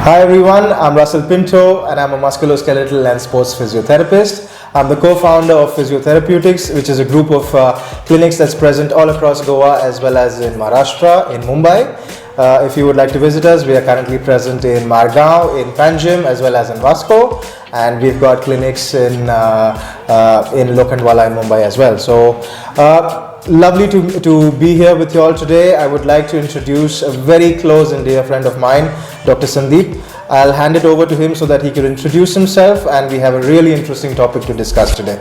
Hi everyone, I'm Russell Pinto and I'm a musculoskeletal and sports physiotherapist. I'm the co-founder of Physiotherapeutics, which is a group of clinics that's present all across Goa as well as in Maharashtra, in Mumbai. If you would like to visit us, we are currently present in Margao, in Panjim as well as in Vasco, and we've got clinics in Lokhandwala in Mumbai as well. So lovely to be here with you all today. I would like to introduce a very close and dear friend of mine, Dr. Sandeep. I'll hand it over to him so that he can introduce himself, and we have a really interesting topic to discuss today.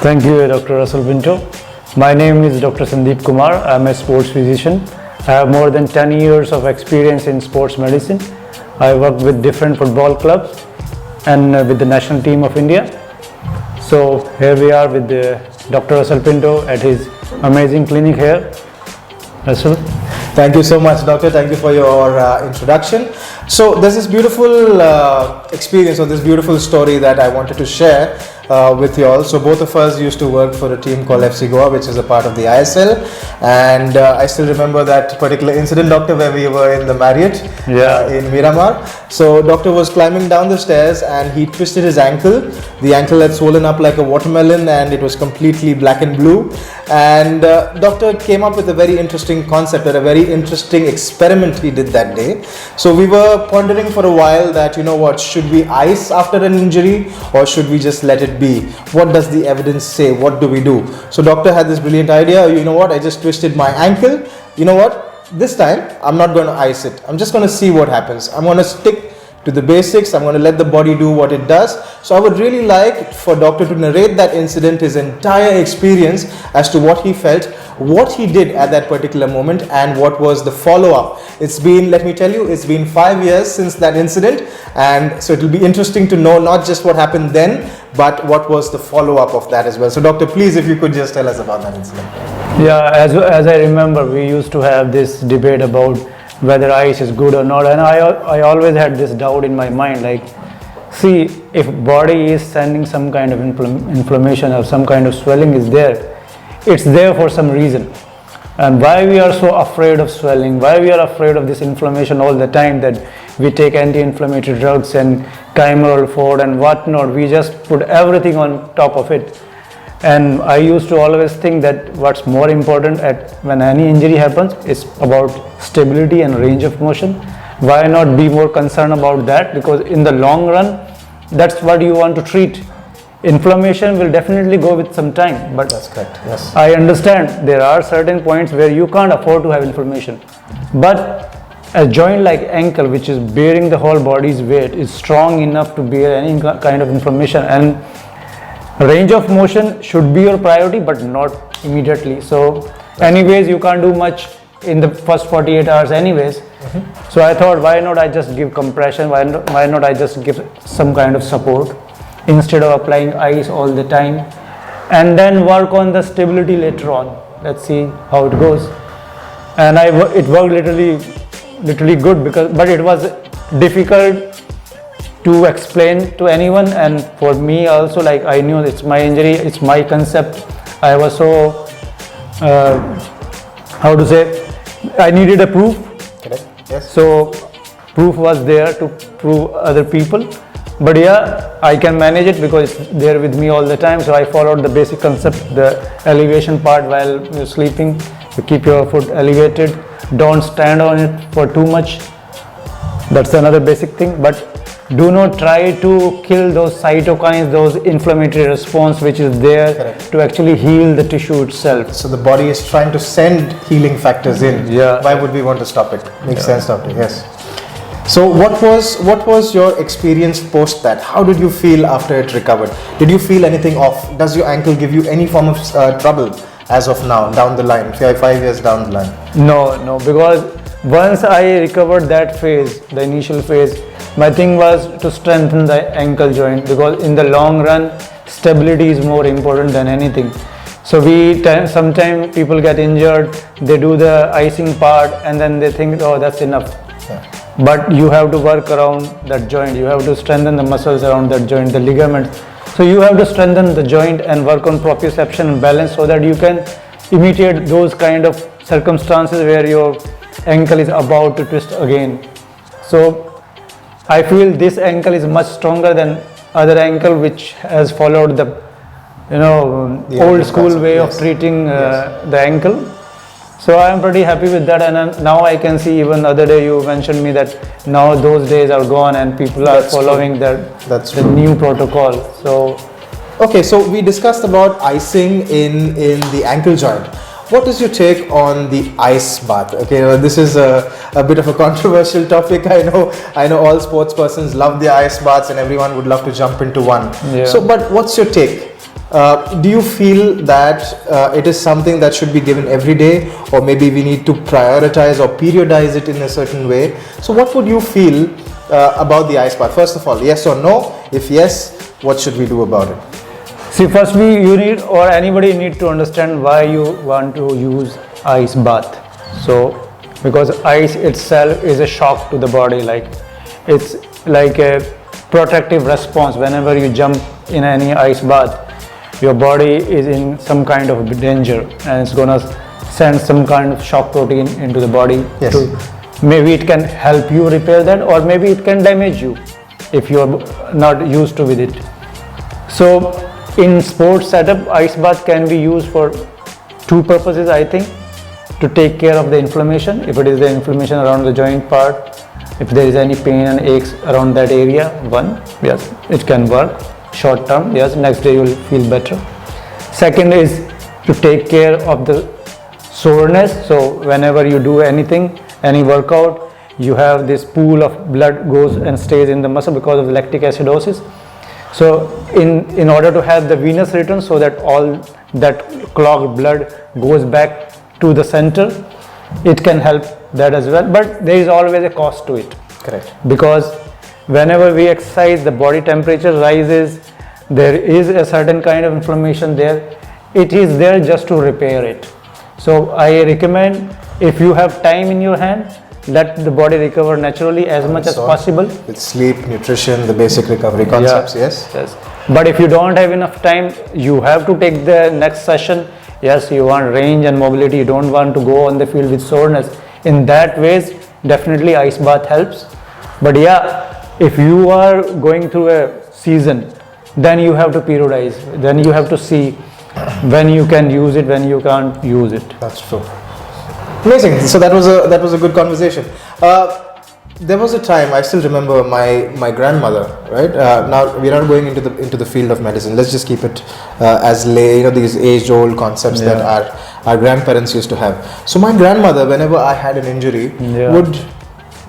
Thank you, Dr. Russell Pinto. My name is Dr. Sandeep Kumar. I'm a sports physician. I have more than 10 years of experience in sports medicine. I work with different football clubs and with the national team of India. So here we are with Dr. Russell Pinto at his amazing clinic here. Russell. Thank you so much, Doctor. Thank you for your introduction. So there's this beautiful experience or this beautiful story that I wanted to share with you all. So both of us used to work for a team called FC Goa, which is a part of the ISL, and I still remember that particular incident, Doctor, where we were in the Marriott in Miramar. So Doctor was climbing down the stairs and he twisted his ankle. The ankle had swollen up like a watermelon and it was completely black and blue. And Doctor came up with a very interesting concept, or a very interesting experiment he did that day. So we were pondering for a while that, you know what, should we ice after an injury or should we just let it be? What does the evidence say? What do we do? So Doctor had this brilliant idea. You know what, I just twisted my ankle. You know what, this time I'm not going to ice it. I'm just going to see what happens. I'm going to stick to the basics. I'm going to let the body do what it does. So I would really like for Doctor to narrate that incident, his entire experience as to what he felt, what he did at that particular moment, and what was the follow-up. It's been, let me tell you, it's been 5 years since that incident, and so it will be interesting to know not just what happened then, but what was the follow-up of that as well. So Doctor, please, if you could just tell us about that incident. Yeah, as I remember, we used to have this debate about whether ice is good or not, and I always had this doubt in my mind, like, see, if body is sending some kind of inflammation or some kind of swelling is there, it's there for some reason. And why we are so afraid of swelling, why we are afraid of this inflammation all the time, that we take anti-inflammatory drugs and Chimerol, Ford and whatnot, we just put everything on top of it. And I used to always think that what's more important when any injury happens is about stability and range of motion. Why not be more concerned about that? Because in the long run, that's what you want to treat. Inflammation will definitely go with some time, but that's correct. Yes, I understand there are certain points where you can't afford to have inflammation. But a joint like ankle, which is bearing the whole body's weight, is strong enough to bear any kind of inflammation, and range of motion should be your priority, but not immediately. So anyways, you can't do much in the first 48 hours anyways. So I thought, why not I just give compression, why not I just give some kind of support instead of applying ice all the time, and then work on the stability later on. Let's see how it goes. And it worked literally good, but it was difficult to explain to anyone, and for me also, like, I knew it's my injury, it's my concept. I was so I needed a proof. correct. Yes. So proof was there to prove other people, but yeah, I can manage it because it's there with me all the time. So I followed the basic concept, the elevation part. While you're sleeping, you keep your foot elevated, don't stand on it for too much. That's another basic thing. But do not try to kill those cytokines, those inflammatory response which is there. Correct. To actually heal the tissue itself. So the body is trying to send healing factors in. Yeah. Why would we want to stop it? Makes sense, Doctor. Yes. So what was your experience post that? How did you feel after it recovered? Did you feel anything off? Does your ankle give you any form of trouble as of now, down the line, 5 years down the line? No, because once I recovered that phase, the initial phase, my thing was to strengthen the ankle joint, because in the long run, stability is more important than anything. So sometimes people get injured, they do the icing part and then they think, oh, that's enough. Yeah. But you have to work around that joint, you have to strengthen the muscles around that joint, the ligaments. So you have to strengthen the joint and work on proprioception and balance so that you can imitate those kind of circumstances where your ankle is about to twist again. So I feel this ankle is much stronger than other ankle which has followed the The old ankle school concept, way yes. of treating Yes. the ankle. So I am pretty happy with that, and now I can see, even other day you mentioned me that now those days are gone and people are That's true. following That's the true. new protocol. So Okay, so we discussed about icing in the ankle joint. What is your take on the ice bath? Okay, well, this is a bit of a controversial topic. I know all sports persons love the ice baths and everyone would love to jump into one. Yeah. So, but what's your take? Do you feel that it is something that should be given every day, or maybe we need to prioritize or periodize it in a certain way? So, what would you feel about the ice bath? First of all, yes or no? If yes, what should we do about it? see, firstly, you need, or anybody need to understand why you want to use ice bath. So because ice itself is a shock to the body, like it's like a protective response. Whenever you jump in any ice bath, your body is in some kind of danger and it's gonna send some kind of shock protein into the body. Yes. Maybe it can help you repair that, or maybe it can damage you if you're not used to with it. So in sports setup, ice bath can be used for two purposes, I think. To take care of the inflammation, if it is the inflammation around the joint part, if there is any pain and aches around that area, one, yes, it can work. Short term, yes, next day you will feel better. Second is to take care of the soreness. So whenever you do anything, any workout, you have this pool of blood goes and stays in the muscle because of lactic acidosis. So in order to have the venous return, so that all that clogged blood goes back to the center, it can help that as well. But there is always a cost to it. Correct. Because whenever we exercise, the body temperature rises, there is a certain kind of inflammation there. It is there just to repair it. So I recommend, if you have time in your hand, let the body recover naturally as much as So, possible. with sleep, nutrition, the basic recovery concepts, yes? Yes. But if you don't have enough time, you have to take the next session. Yes, you want range and mobility, you don't want to go on the field with soreness. In that ways, definitely ice bath helps. But yeah, if you are going through a season, then you have to periodize. Then you have to see when you can use it, when you can't use it. That's true. Amazing. So that was a good conversation. There was a time, I still remember my grandmother, right? Now we're not going into the field of medicine. Let's just keep it as lay, these age-old concepts that our grandparents used to have. So my grandmother, whenever I had an injury, would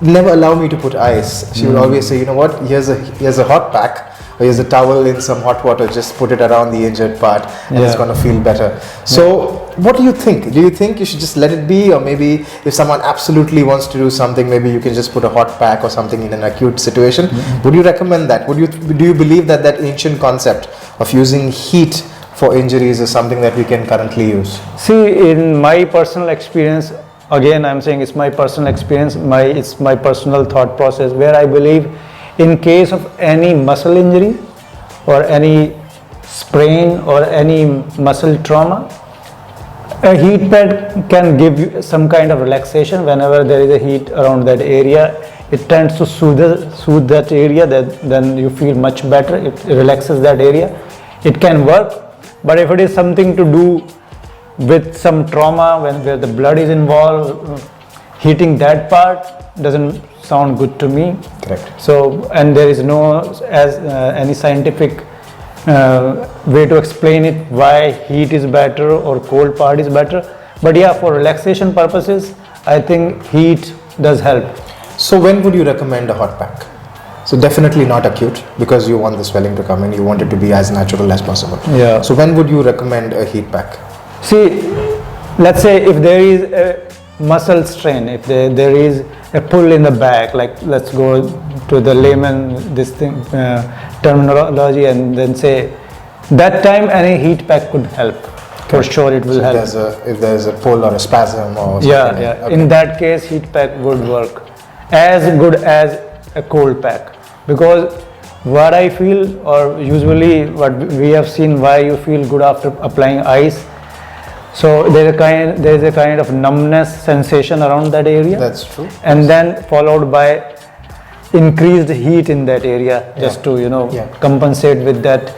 never allow me to put ice. She would always say, you know what? Here's a hot pack. Or here's a towel in some hot water. Just put it around the injured part, and it's gonna feel better. So, what do you think? Do you think you should just let it be, or maybe if someone absolutely wants to do something, maybe you can just put a hot pack or something in an acute situation? Would you recommend that? Do you believe that ancient concept of using heat for injuries is something that we can currently use? See, in my personal experience, again I'm saying it's my personal experience, it's my personal thought process, where I believe in case of any muscle injury or any sprain or any muscle trauma, a heat pad can give you some kind of relaxation. Whenever there is a heat around that area, it tends to soothe that area, then you feel much better. It relaxes that area. It can work, but if it is something to do with some trauma, where the blood is involved, heating that part doesn't sound good to me. Correct. So, and there is no any scientific way to explain it why heat is better or cold part is better. But yeah, for relaxation purposes, I think heat does help. So when would you recommend a hot pack? So definitely not acute, because you want the swelling to come in. You want it to be as natural as possible. Yeah. So when would you recommend a heat pack? See, let's say if there is a muscle strain, if there is a pull in the back, like let's go to the layman terminology, and then say that time any heat pack could help. For sure it will So help. if there's a pull or a spasm or something. Yeah. Okay. In that case, heat pack would work as good as a cold pack, because what I feel, or usually what we have seen, why you feel good after applying ice. So there is a kind of numbness sensation around that area. That's true. And then followed by increased heat in that area just to Yeah. compensate with that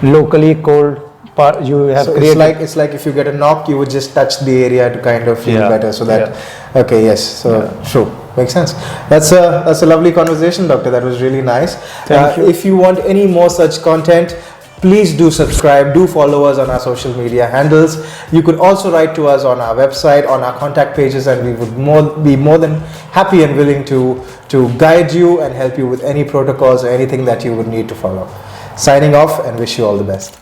locally cold part you have So created. it's like if you get a knock, you would just touch the area to kind of feel Yeah. better. So that okay, yes. So true, makes sense. That's a lovely conversation, doctor. That was really nice. Thank you. If you want any more such content, please do subscribe. Do follow us on our social media handles. You could also write to us on our website, on our contact pages, and we would be more than happy and willing to guide you and help you with any protocols or anything that you would need to follow. Signing off and wish you all the best.